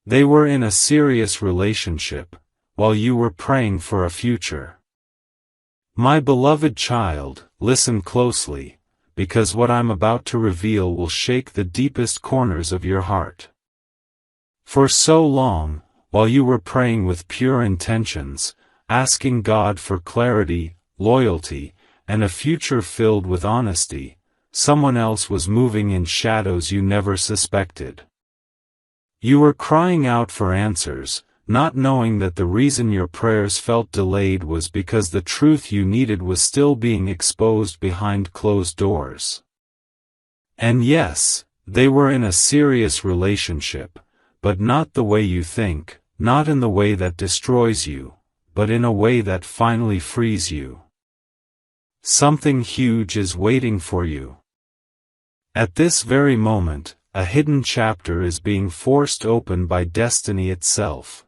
They were in a serious relationship, while you were praying for a future. My beloved child, listen closely, because what I'm about to reveal will shake the deepest corners of your heart. For so long, while you were praying with pure intentions, asking God for clarity, loyalty, and a future filled with honesty, someone else was moving in shadows you never suspected. You were crying out for answers, not knowing that the reason your prayers felt delayed was because the truth you needed was still being exposed behind closed doors. And yes, they were in a serious relationship, but not the way you think, not in the way that destroys you, but in a way that finally frees you. Something huge is waiting for you. At this very moment, a hidden chapter is being forced open by destiny itself.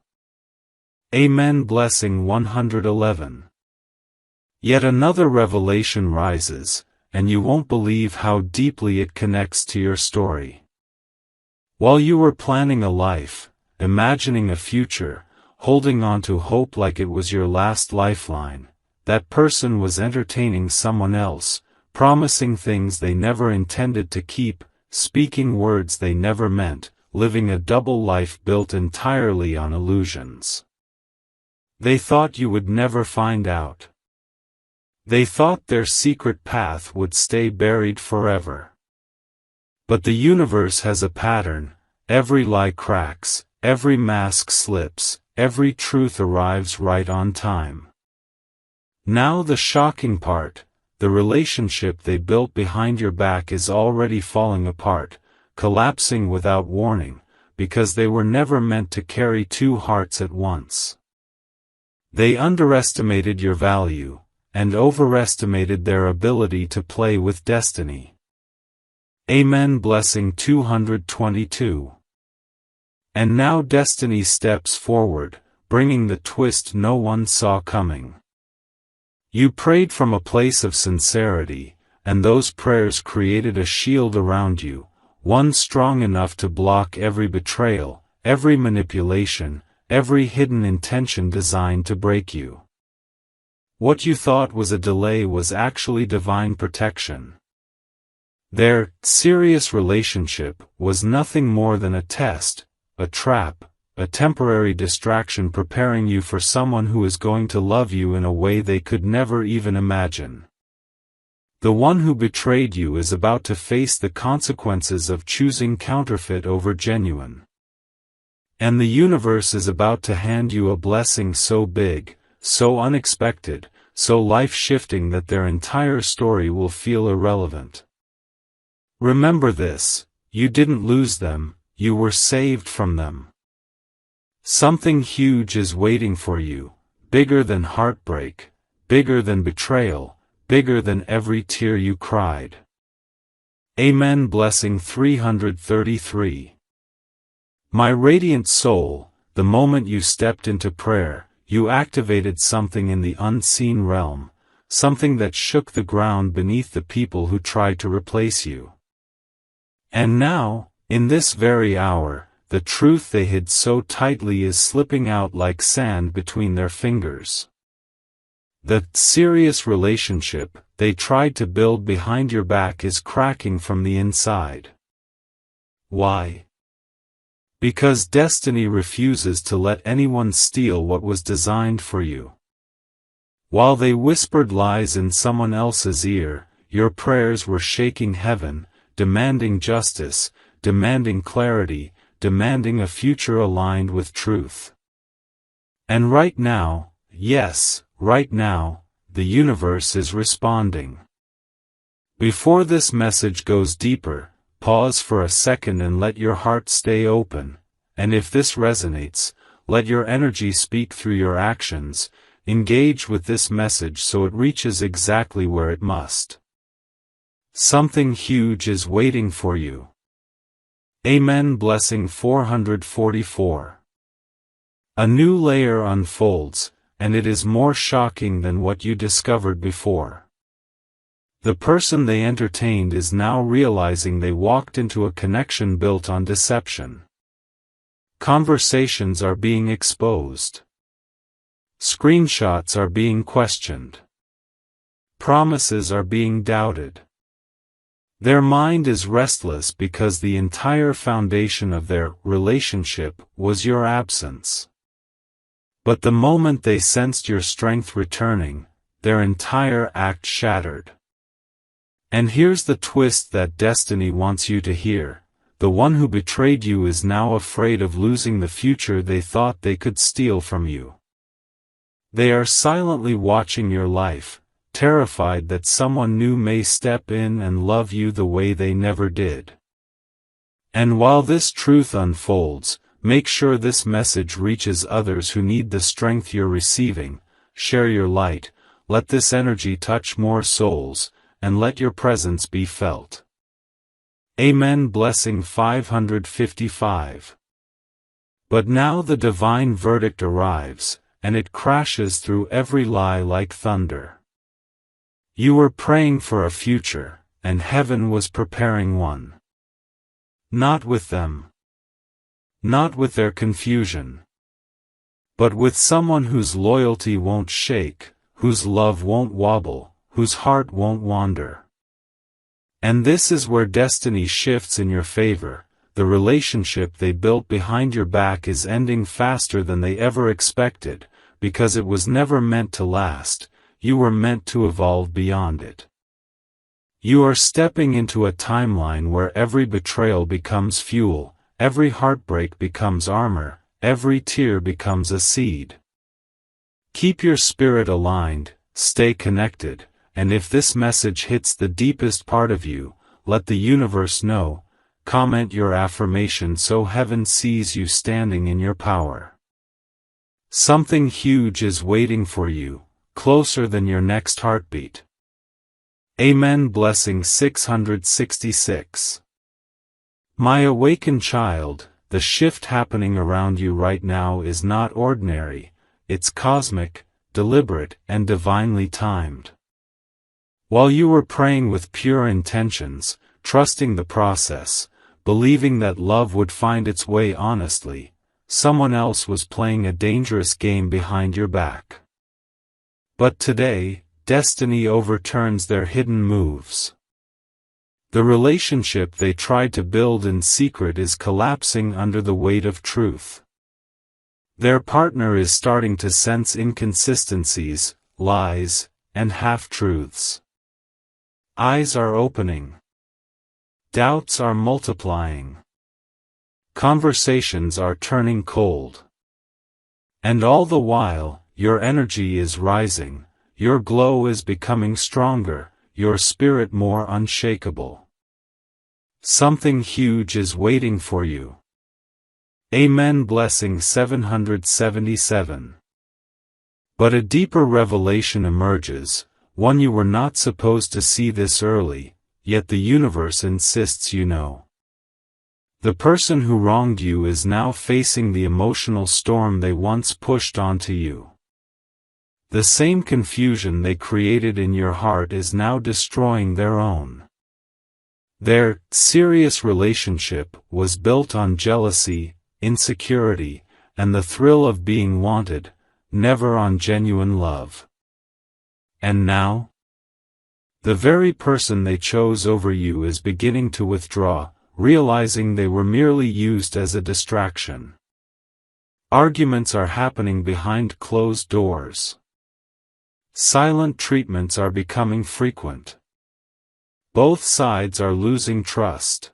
Amen. Blessing 111. Yet another revelation rises, and you won't believe how deeply it connects to your story. While you were planning a life, imagining a future, holding on to hope like it was your last lifeline, that person was entertaining someone else, promising things they never intended to keep, speaking words they never meant, living a double life built entirely on illusions. They thought you would never find out. They thought their secret path would stay buried forever. But the universe has a pattern. Every lie cracks, every mask slips, every truth arrives right on time. Now the shocking part, the relationship they built behind your back is already falling apart, collapsing without warning, because they were never meant to carry two hearts at once. They underestimated your value, and overestimated their ability to play with destiny. Amen. Blessing 222. And now destiny steps forward, bringing the twist no one saw coming. You prayed from a place of sincerity, and those prayers created a shield around you, one strong enough to block every betrayal, every manipulation, every hidden intention designed to break you. What you thought was a delay was actually divine protection. Their serious relationship was nothing more than a test, a trap, a temporary distraction preparing you for someone who is going to love you in a way they could never even imagine. The one who betrayed you is about to face the consequences of choosing counterfeit over genuine. And the universe is about to hand you a blessing so big, so unexpected, so life-shifting that their entire story will feel irrelevant. Remember this, you didn't lose them, you were saved from them. Something huge is waiting for you, bigger than heartbreak, bigger than betrayal, bigger than every tear you cried. Amen. Blessing 333. My radiant soul, the moment you stepped into prayer, you activated something in the unseen realm, something that shook the ground beneath the people who tried to replace you. And now, in this very hour, the truth they hid so tightly is slipping out like sand between their fingers. The serious relationship they tried to build behind your back is cracking from the inside. Why? Because destiny refuses to let anyone steal what was designed for you. While they whispered lies in someone else's ear, your prayers were shaking heaven, demanding justice, demanding clarity, demanding a future aligned with truth. And right now, yes, right now, the universe is responding. Before this message goes deeper, pause for a second and let your heart stay open, and if this resonates, let your energy speak through your actions, engage with this message so it reaches exactly where it must. Something huge is waiting for you. Amen. Blessing 444. A new layer unfolds, and it is more shocking than what you discovered before. The person they entertained is now realizing they walked into a connection built on deception. Conversations are being exposed. Screenshots are being questioned. Promises are being doubted. Their mind is restless because the entire foundation of their relationship was your absence. But the moment they sensed your strength returning, their entire act shattered. And here's the twist that destiny wants you to hear: the one who betrayed you is now afraid of losing the future they thought they could steal from you. They are silently watching your life, terrified that someone new may step in and love you the way they never did. And while this truth unfolds, make sure this message reaches others who need the strength you're receiving. Share your light, let this energy touch more souls, and let your presence be felt. Amen. Blessing 555. But now the divine verdict arrives, and it crashes through every lie like thunder. You were praying for a future, and heaven was preparing one. Not with them. Not with their confusion. But with someone whose loyalty won't shake, whose love won't wobble, whose heart won't wander. And this is where destiny shifts in your favor. The relationship they built behind your back is ending faster than they ever expected, because it was never meant to last. You were meant to evolve beyond it. You are stepping into a timeline where every betrayal becomes fuel, every heartbreak becomes armor, every tear becomes a seed. Keep your spirit aligned, stay connected, and if this message hits the deepest part of you, let the universe know. Comment your affirmation so heaven sees you standing in your power. Something huge is waiting for you, closer than your next heartbeat. Amen. Blessing 666. My awakened child, the shift happening around you right now is not ordinary, it's cosmic, deliberate, and divinely timed. While you were praying with pure intentions, trusting the process, believing that love would find its way honestly, someone else was playing a dangerous game behind your back. But today, destiny overturns their hidden moves. The relationship they tried to build in secret is collapsing under the weight of truth. Their partner is starting to sense inconsistencies, lies, and half-truths. Eyes are opening. Doubts are multiplying. Conversations are turning cold. And all the while, your energy is rising, your glow is becoming stronger, your spirit more unshakable. Something huge is waiting for you. Amen. Blessing 777. But a deeper revelation emerges, one you were not supposed to see this early, yet the universe insists you know. The person who wronged you is now facing the emotional storm they once pushed onto you. The same confusion they created in your heart is now destroying their own. Their serious relationship was built on jealousy, insecurity, and the thrill of being wanted, never on genuine love. And now? The very person they chose over you is beginning to withdraw, realizing they were merely used as a distraction. Arguments are happening behind closed doors. Silent treatments are becoming frequent. Both sides are losing trust.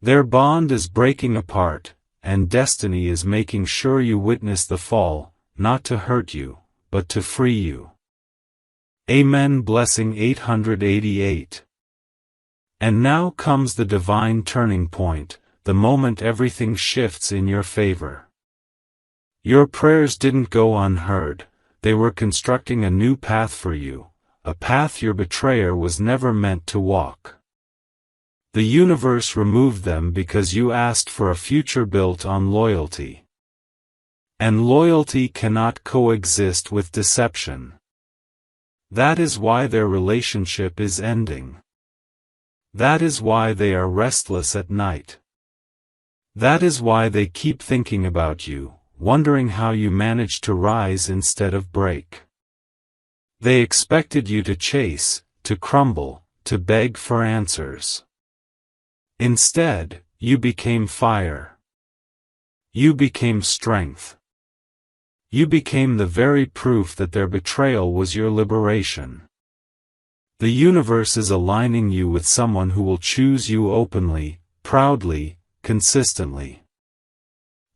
Their bond is breaking apart, and destiny is making sure you witness the fall, not to hurt you, but to free you. Amen. Blessing 888. And now comes the divine turning point, the moment everything shifts in your favor. Your prayers didn't go unheard, they were constructing a new path for you, a path your betrayer was never meant to walk. The universe removed them because you asked for a future built on loyalty. And loyalty cannot coexist with deception. That is why their relationship is ending. That is why they are restless at night. That is why they keep thinking about you, wondering how you manage to rise instead of break. They expected you to chase, to crumble, to beg for answers. Instead, you became fire. You became strength. You became the very proof that their betrayal was your liberation. The universe is aligning you with someone who will choose you openly, proudly, consistently.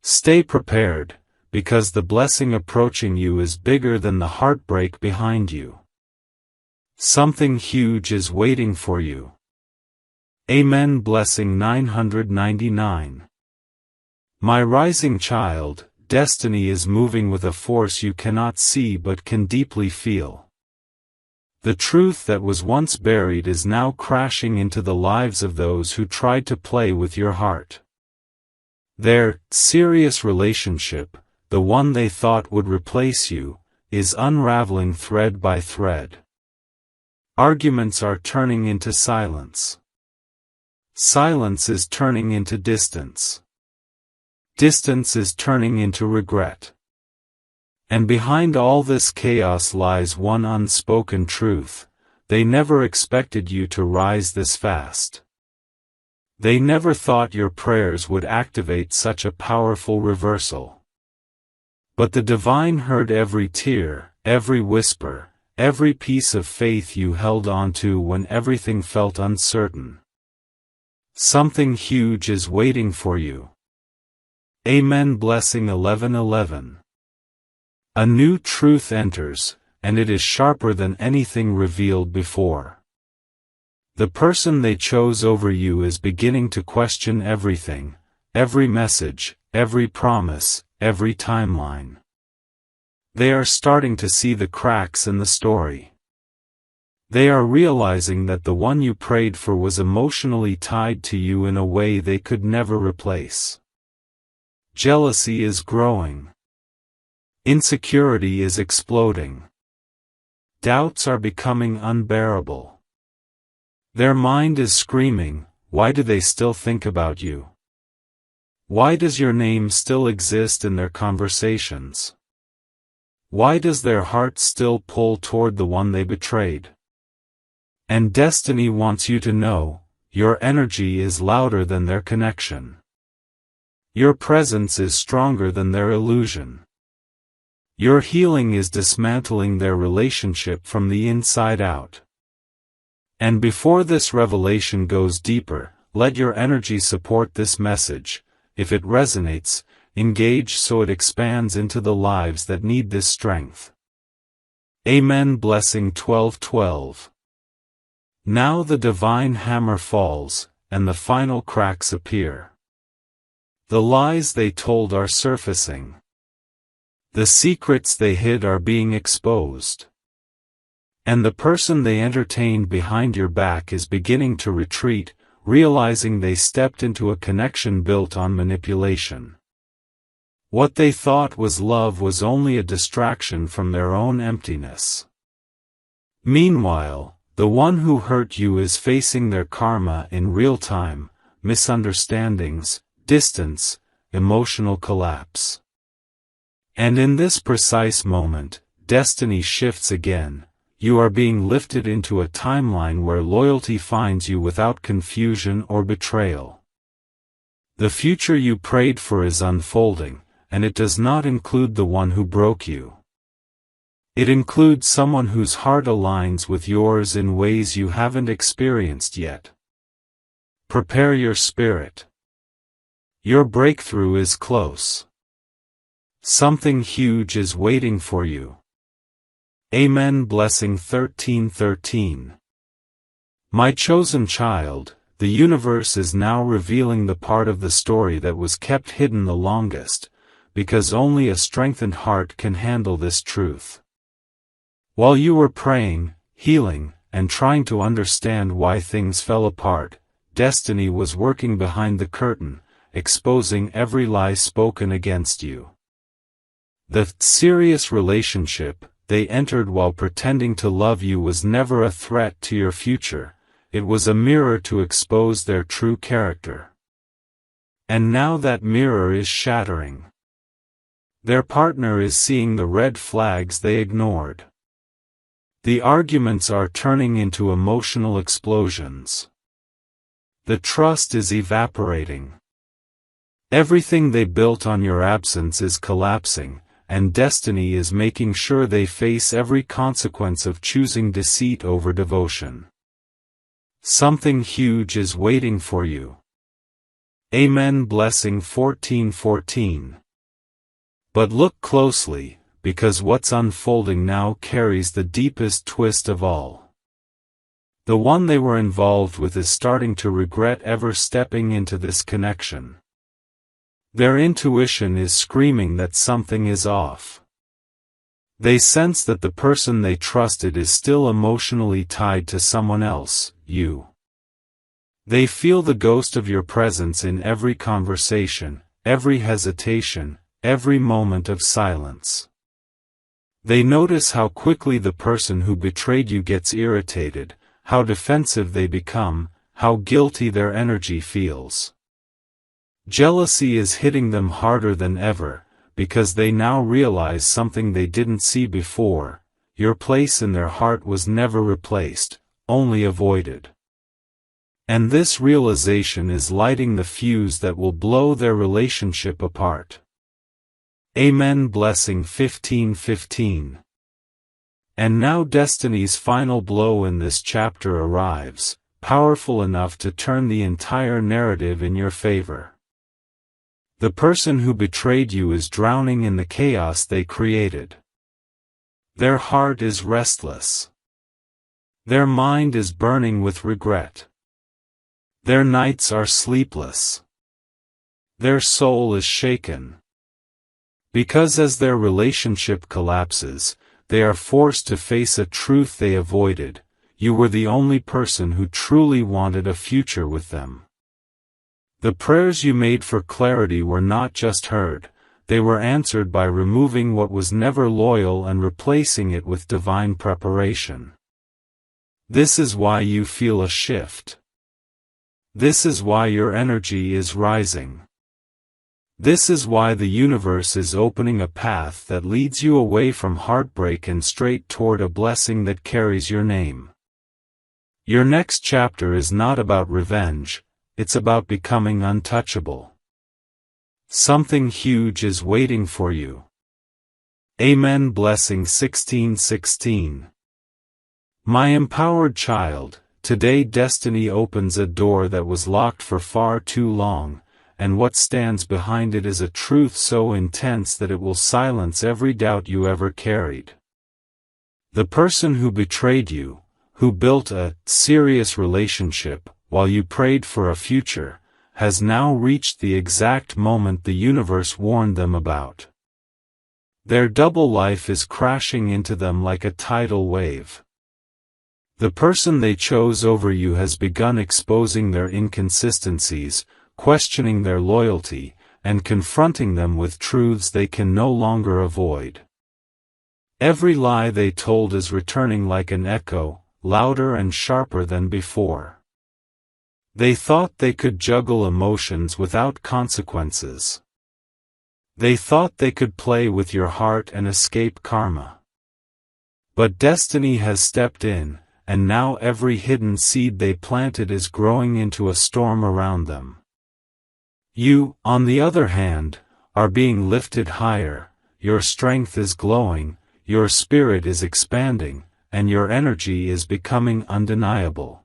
Stay prepared, because the blessing approaching you is bigger than the heartbreak behind you. Something huge is waiting for you. Amen. Blessing 999. My rising child, destiny is moving with a force you cannot see but can deeply feel. The truth that was once buried is now crashing into the lives of those who tried to play with your heart. Their serious relationship, the one they thought would replace you, is unraveling thread by thread. Arguments are turning into silence. Silence is turning into distance. Distance is turning into regret. And behind all this chaos lies one unspoken truth: they never expected you to rise this fast. They never thought your prayers would activate such a powerful reversal. But the divine heard every tear, every whisper, every piece of faith you held onto when everything felt uncertain. Something huge is waiting for you. Amen. Blessing 1111. A new truth enters, and it is sharper than anything revealed before. The person they chose over you is beginning to question everything, every message, every promise, every timeline. They are starting to see the cracks in the story. They are realizing that the one you prayed for was emotionally tied to you in a way they could never replace. Jealousy is growing. Insecurity is exploding. Doubts are becoming unbearable. Their mind is screaming, why do they still think about you? Why does your name still exist in their conversations? Why does their heart still pull toward the one they betrayed? And destiny wants you to know, your energy is louder than their connection. Your presence is stronger than their illusion. Your healing is dismantling their relationship from the inside out. And before this revelation goes deeper, let your energy support this message. If it resonates, engage so it expands into the lives that need this strength. Amen. Blessing 1212. Now the divine hammer falls, and the final cracks appear. The lies they told are surfacing. The secrets they hid are being exposed. And the person they entertained behind your back is beginning to retreat, realizing they stepped into a connection built on manipulation. What they thought was love was only a distraction from their own emptiness. Meanwhile, the one who hurt you is facing their karma in real time: misunderstandings, distance, emotional collapse. And in this precise moment, destiny shifts again. You are being lifted into a timeline where loyalty finds you without confusion or betrayal. The future you prayed for is unfolding, and it does not include the one who broke you. It includes someone whose heart aligns with yours in ways you haven't experienced yet. Prepare your spirit. Your breakthrough is close. Something huge is waiting for you. Amen. Blessing 1313. My chosen child, the universe is now revealing the part of the story that was kept hidden the longest, because only a strengthened heart can handle this truth. While you were praying, healing, and trying to understand why things fell apart, destiny was working behind the curtain, exposing every lie spoken against you. The serious relationship they entered while pretending to love you was never a threat to your future, it was a mirror to expose their true character. And now that mirror is shattering. Their partner is seeing the red flags they ignored. The arguments are turning into emotional explosions. The trust is evaporating. Everything they built on your absence is collapsing, and destiny is making sure they face every consequence of choosing deceit over devotion. Something huge is waiting for you. Amen. Blessing 14:14. But look closely, because what's unfolding now carries the deepest twist of all. The one they were involved with is starting to regret ever stepping into this connection. Their intuition is screaming that something is off. They sense that the person they trusted is still emotionally tied to someone else, you. They feel the ghost of your presence in every conversation, every hesitation, every moment of silence. They notice how quickly the person who betrayed you gets irritated, how defensive they become, how guilty their energy feels. Jealousy is hitting them harder than ever, because they now realize something they didn't see before: your place in their heart was never replaced, only avoided. And this realization is lighting the fuse that will blow their relationship apart. Amen. Blessing 15:15. And now destiny's final blow in this chapter arrives, powerful enough to turn the entire narrative in your favor. The person who betrayed you is drowning in the chaos they created. Their heart is restless. Their mind is burning with regret. Their nights are sleepless. Their soul is shaken. Because as their relationship collapses, they are forced to face a truth they avoided: you were the only person who truly wanted a future with them. The prayers you made for clarity were not just heard, they were answered by removing what was never loyal and replacing it with divine preparation. This is why you feel a shift. This is why your energy is rising. This is why the universe is opening a path that leads you away from heartbreak and straight toward a blessing that carries your name. Your next chapter is not about revenge, it's about becoming untouchable. Something huge is waiting for you. Amen. Blessing 16:16. My empowered child, today destiny opens a door that was locked for far too long, and what stands behind it is a truth so intense that it will silence every doubt you ever carried. The person who betrayed you, who built a serious relationship while you prayed for a future, has now reached the exact moment the universe warned them about. Their double life is crashing into them like a tidal wave. The person they chose over you has begun exposing their inconsistencies, questioning their loyalty, and confronting them with truths they can no longer avoid. Every lie they told is returning like an echo, louder and sharper than before. They thought they could juggle emotions without consequences. They thought they could play with your heart and escape karma. But destiny has stepped in, and now every hidden seed they planted is growing into a storm around them. You, on the other hand, are being lifted higher, your strength is glowing, your spirit is expanding, and your energy is becoming undeniable.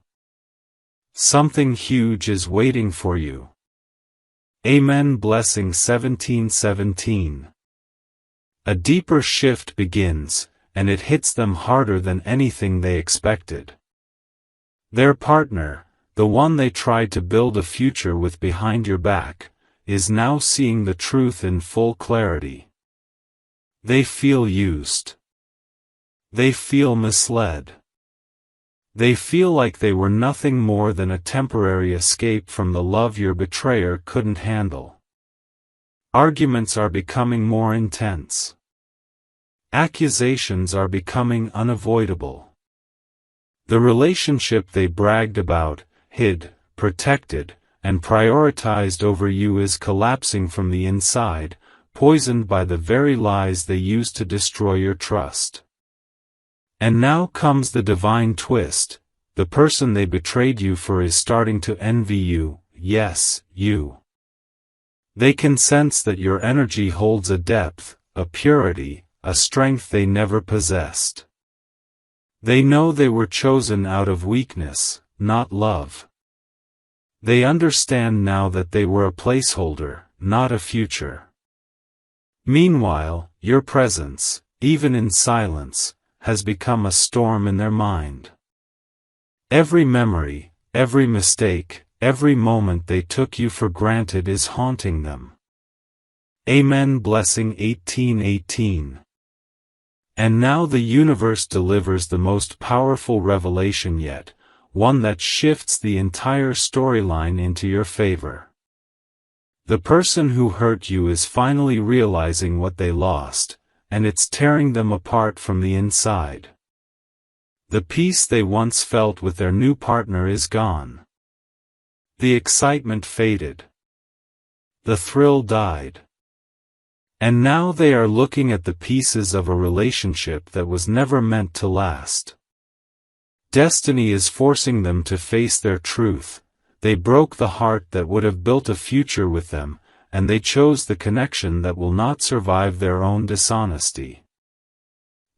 Something huge is waiting for you. Amen. Blessing 17:17. A deeper shift begins, and it hits them harder than anything they expected. Their partner, the one they tried to build a future with behind your back, is now seeing the truth in full clarity. They feel used. They feel misled. They feel like they were nothing more than a temporary escape from the love your betrayer couldn't handle. Arguments are becoming more intense. Accusations are becoming unavoidable. The relationship they bragged about, hid, protected, and prioritized over you is collapsing from the inside, poisoned by the very lies they used to destroy your trust. And now comes the divine twist: the person they betrayed you for is starting to envy you, yes, you. They can sense that your energy holds a depth, a purity, a strength they never possessed. They know they were chosen out of weakness, not love. They understand now that they were a placeholder, not a future. Meanwhile, your presence, even in silence, has become a storm in their mind. Every memory, every mistake, every moment they took you for granted is haunting them. Amen. Blessing 18:18. And now the universe delivers the most powerful revelation yet, one that shifts the entire storyline into your favor. The person who hurt you is finally realizing what they lost, and it's tearing them apart from the inside. The peace they once felt with their new partner is gone. The excitement faded. The thrill died. And now they are looking at the pieces of a relationship that was never meant to last. Destiny is forcing them to face their truth. They broke the heart that would have built a future with them, and they chose the connection that will not survive their own dishonesty.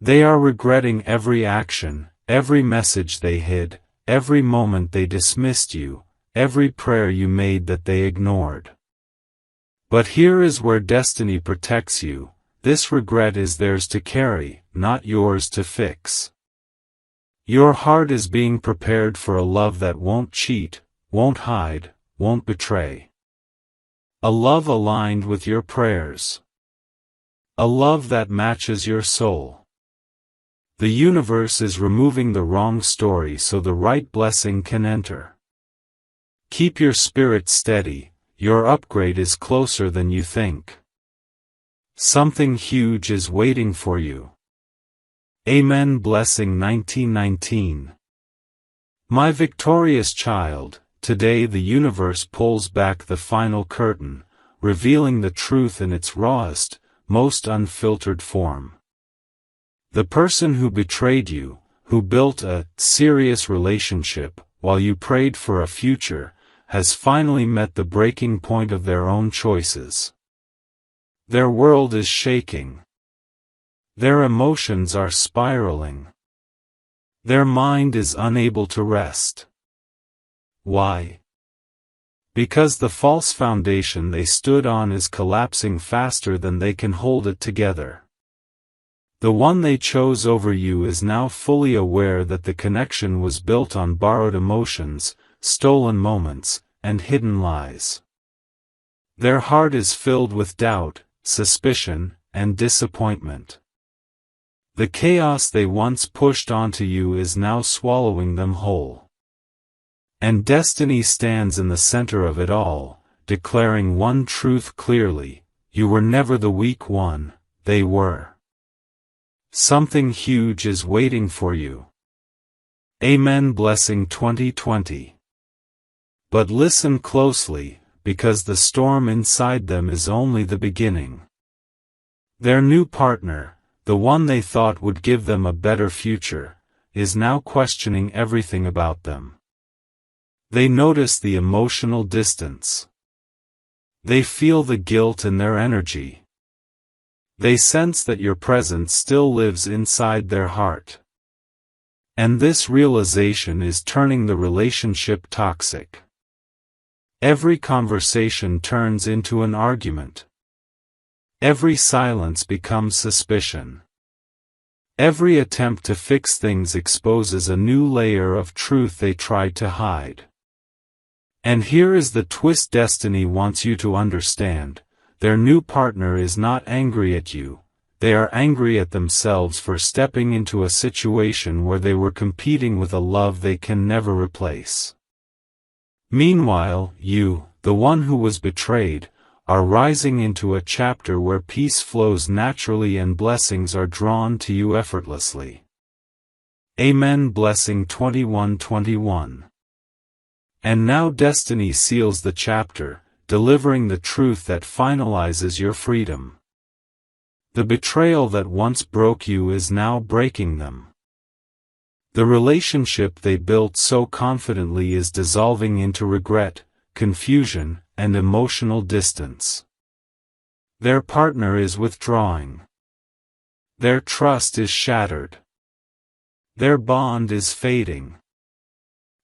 They are regretting every action, every message they hid, every moment they dismissed you, every prayer you made that they ignored. But here is where destiny protects you. This regret is theirs to carry, not yours to fix. Your heart is being prepared for a love that won't cheat, won't hide, won't betray. A love aligned with your prayers. A love that matches your soul. The universe is removing the wrong story so the right blessing can enter. Keep your spirit steady. Your upgrade is closer than you think. Something huge is waiting for you. Amen. Blessing 1919. My victorious child, today the universe pulls back the final curtain, revealing the truth in its rawest, most unfiltered form. The person who betrayed you, who built a serious relationship while you prayed for a future, has finally met the breaking point of their own choices. Their world is shaking. Their emotions are spiraling. Their mind is unable to rest. Why? Because the false foundation they stood on is collapsing faster than they can hold it together. The one they chose over you is now fully aware that the connection was built on borrowed emotions, stolen moments, and hidden lies. Their heart is filled with doubt, suspicion, and disappointment. The chaos they once pushed onto you is now swallowing them whole. And destiny stands in the center of it all, declaring one truth clearly: you were never the weak one, they were. Something huge is waiting for you. Amen. Blessing 2020. But listen closely, because the storm inside them is only the beginning. Their new partner, the one they thought would give them a better future, is now questioning everything about them. They notice the emotional distance. They feel the guilt in their energy. They sense that your presence still lives inside their heart. And this realization is turning the relationship toxic. Every conversation turns into an argument. Every silence becomes suspicion. Every attempt to fix things exposes a new layer of truth they tried to hide. And here is the twist destiny wants you to understand: their new partner is not angry at you, they are angry at themselves for stepping into a situation where they were competing with a love they can never replace. Meanwhile, you, the one who was betrayed, are rising into a chapter where peace flows naturally and blessings are drawn to you effortlessly. Amen. Blessing 21:21. And now destiny seals the chapter, delivering the truth that finalizes your freedom. The betrayal that once broke you is now breaking them. The relationship they built so confidently is dissolving into regret, confusion, and emotional distance. Their partner is withdrawing. Their trust is shattered. Their bond is fading.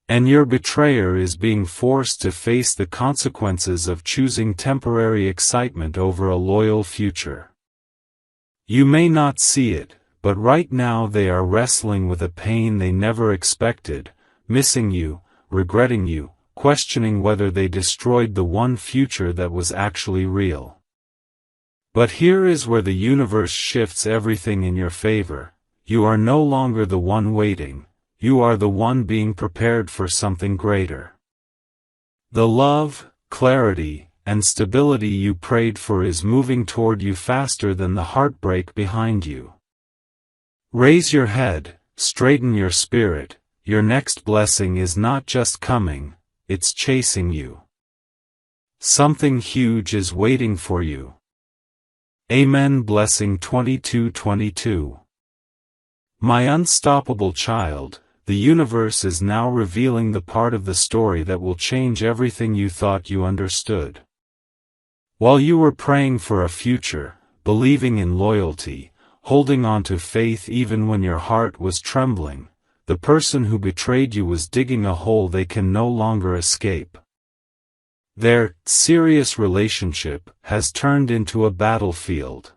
And your betrayer is being forced to face the consequences of choosing temporary excitement over a loyal future. You may not see it, but right now they are wrestling with a pain they never expected, missing you, regretting you, questioning whether they destroyed the one future that was actually real. But here is where the universe shifts everything in your favor. You are no longer the one waiting, you are the one being prepared for something greater. The love, clarity, and stability you prayed for is moving toward you faster than the heartbreak behind you. Raise your head, straighten your spirit, your next blessing is not just coming, it's chasing you. Something huge is waiting for you. Amen. Blessing 22:22. My unstoppable child, the universe is now revealing the part of the story that will change everything you thought you understood. While you were praying for a future, believing in loyalty, holding on to faith even when your heart was trembling, the person who betrayed you was digging a hole they can no longer escape. Their serious relationship has turned into a battlefield.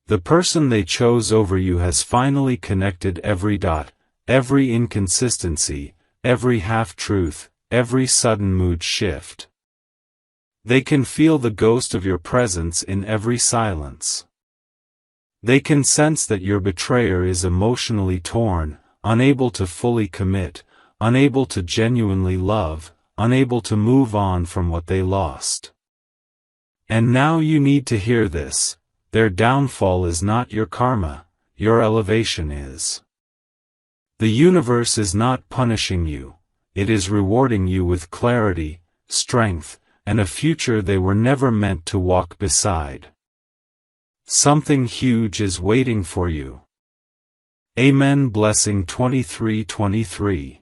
The person they chose over you has finally connected every dot, every inconsistency, every half-truth, every sudden mood shift. They can feel the ghost of your presence in every silence. They can sense that your betrayer is emotionally torn, unable to fully commit, unable to genuinely love, unable to move on from what they lost. And now you need to hear this: their downfall is not your karma, your elevation is. The universe is not punishing you, it is rewarding you with clarity, strength, and a future they were never meant to walk beside. Something huge is waiting for you. Amen. Blessing 23:23.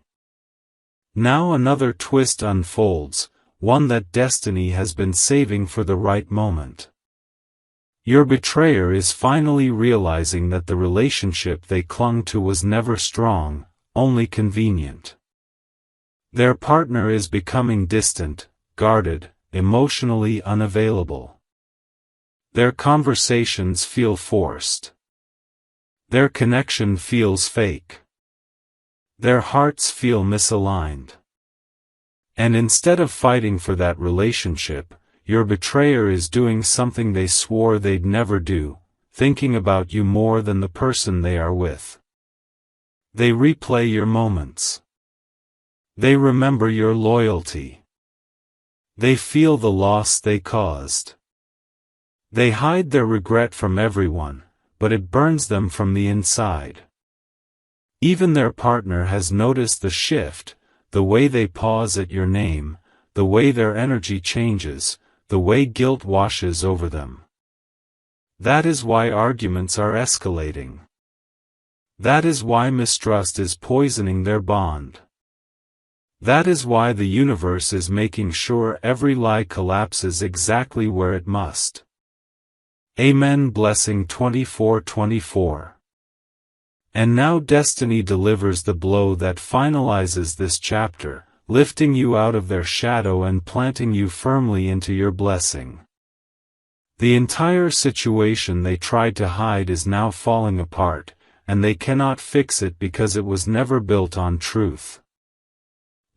Now another twist unfolds, one that destiny has been saving for the right moment. Your betrayer is finally realizing that the relationship they clung to was never strong, only convenient. Their partner is becoming distant, guarded, emotionally unavailable. Their conversations feel forced. Their connection feels fake. Their hearts feel misaligned. And instead of fighting for that relationship, your betrayer is doing something they swore they'd never do, thinking about you more than the person they are with. They replay your moments. They remember your loyalty. They feel the loss they caused. They hide their regret from everyone, but it burns them from the inside. Even their partner has noticed the shift, the way they pause at your name, the way their energy changes, the way guilt washes over them. That is why arguments are escalating. That is why mistrust is poisoning their bond. That is why the universe is making sure every lie collapses exactly where it must. Amen. Blessing 24:24. And now destiny delivers the blow that finalizes this chapter, lifting you out of their shadow and planting you firmly into your blessing. The entire situation they tried to hide is now falling apart, and they cannot fix it because it was never built on truth.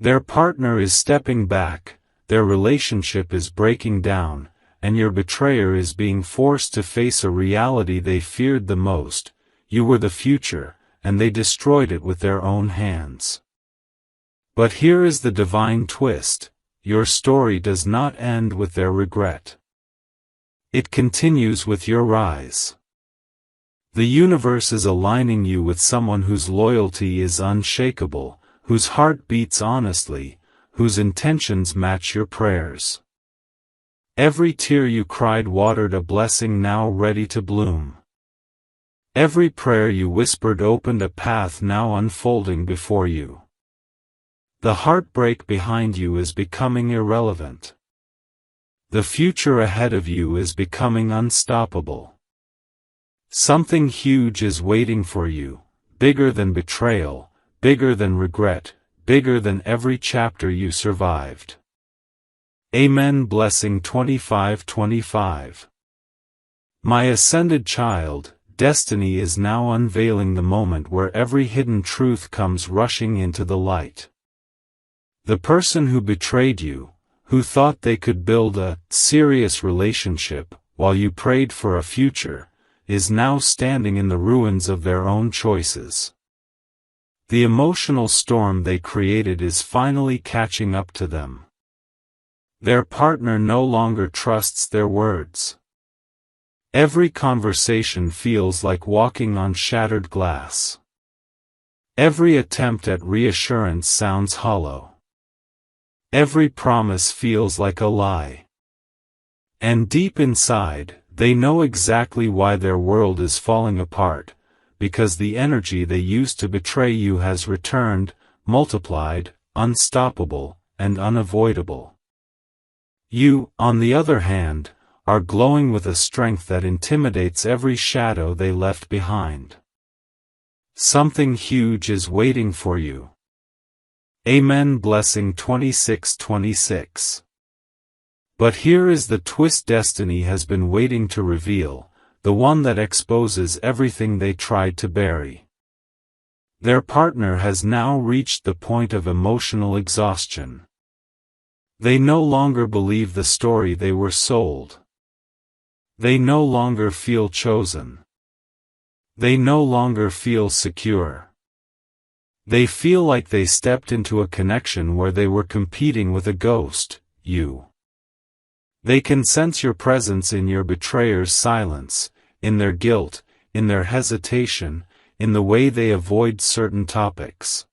Their partner is stepping back, their relationship is breaking down, and your betrayer is being forced to face a reality they feared the most. You were the future, and they destroyed it with their own hands. But here is the divine twist: your story does not end with their regret. It continues with your rise. The universe is aligning you with someone whose loyalty is unshakable, whose heart beats honestly, whose intentions match your prayers. Every tear you cried watered a blessing now ready to bloom. Every prayer you whispered opened a path now unfolding before you. The heartbreak behind you is becoming irrelevant. The future ahead of you is becoming unstoppable. Something huge is waiting for you, bigger than betrayal, bigger than regret, bigger than every chapter you survived. Amen. Blessing 25:25. My ascended child, destiny is now unveiling the moment where every hidden truth comes rushing into the light. The person who betrayed you, who thought they could build a serious relationship while you prayed for a future, is now standing in the ruins of their own choices. The emotional storm they created is finally catching up to them. Their partner no longer trusts their words. Every conversation feels like walking on shattered glass. Every attempt at reassurance sounds hollow. Every promise feels like a lie. And deep inside, they know exactly why their world is falling apart, because the energy they used to betray you has returned, multiplied, unstoppable, and unavoidable. You, on the other hand, are glowing with a strength that intimidates every shadow they left behind. Something huge is waiting for you. Amen. Blessing 26:26. But here is the twist destiny has been waiting to reveal, the one that exposes everything they tried to bury. Their partner has now reached the point of emotional exhaustion. They no longer believe the story they were sold. They no longer feel chosen. They no longer feel secure. They feel like they stepped into a connection where they were competing with a ghost, you. They can sense your presence in your betrayer's silence, in their guilt, in their hesitation, in the way they avoid certain topics.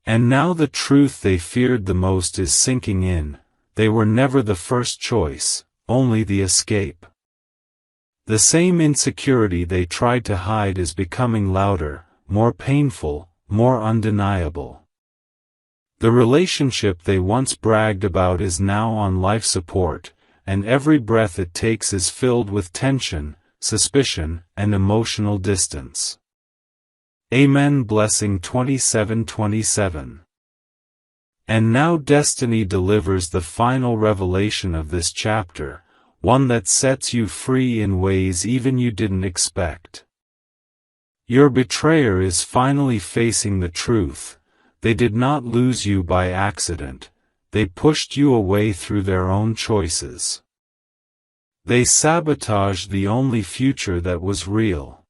And now the truth they feared the most is sinking in: they were never the first choice, only the escape. The same insecurity they tried to hide is becoming louder, more painful, more undeniable. The relationship they once bragged about is now on life support, and every breath it takes is filled with tension, suspicion, and emotional distance. Amen. Blessing 27:27. And now destiny delivers the final revelation of this chapter, one that sets you free in ways even you didn't expect. Your betrayer is finally facing the truth: they did not lose you by accident, they pushed you away through their own choices. They sabotaged the only future that was real.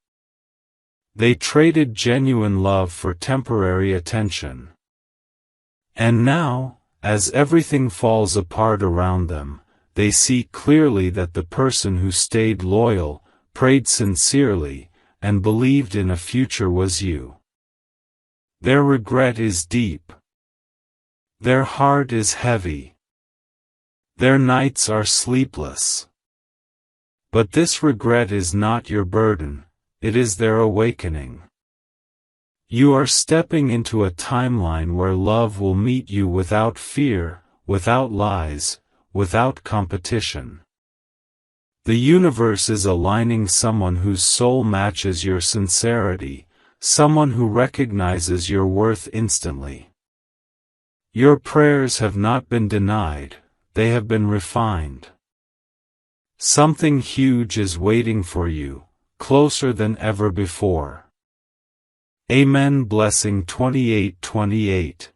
They traded genuine love for temporary attention. And now, as everything falls apart around them, they see clearly that the person who stayed loyal, prayed sincerely, and believed in a future was you. Their regret is deep. Their heart is heavy. Their nights are sleepless. But this regret is not your burden, it is their awakening. You are stepping into a timeline where love will meet you without fear, without lies, without competition. The universe is aligning someone whose soul matches your sincerity, someone who recognizes your worth instantly. Your prayers have not been denied, they have been refined. Something huge is waiting for you, closer than ever before. Amen. Blessing 28:28.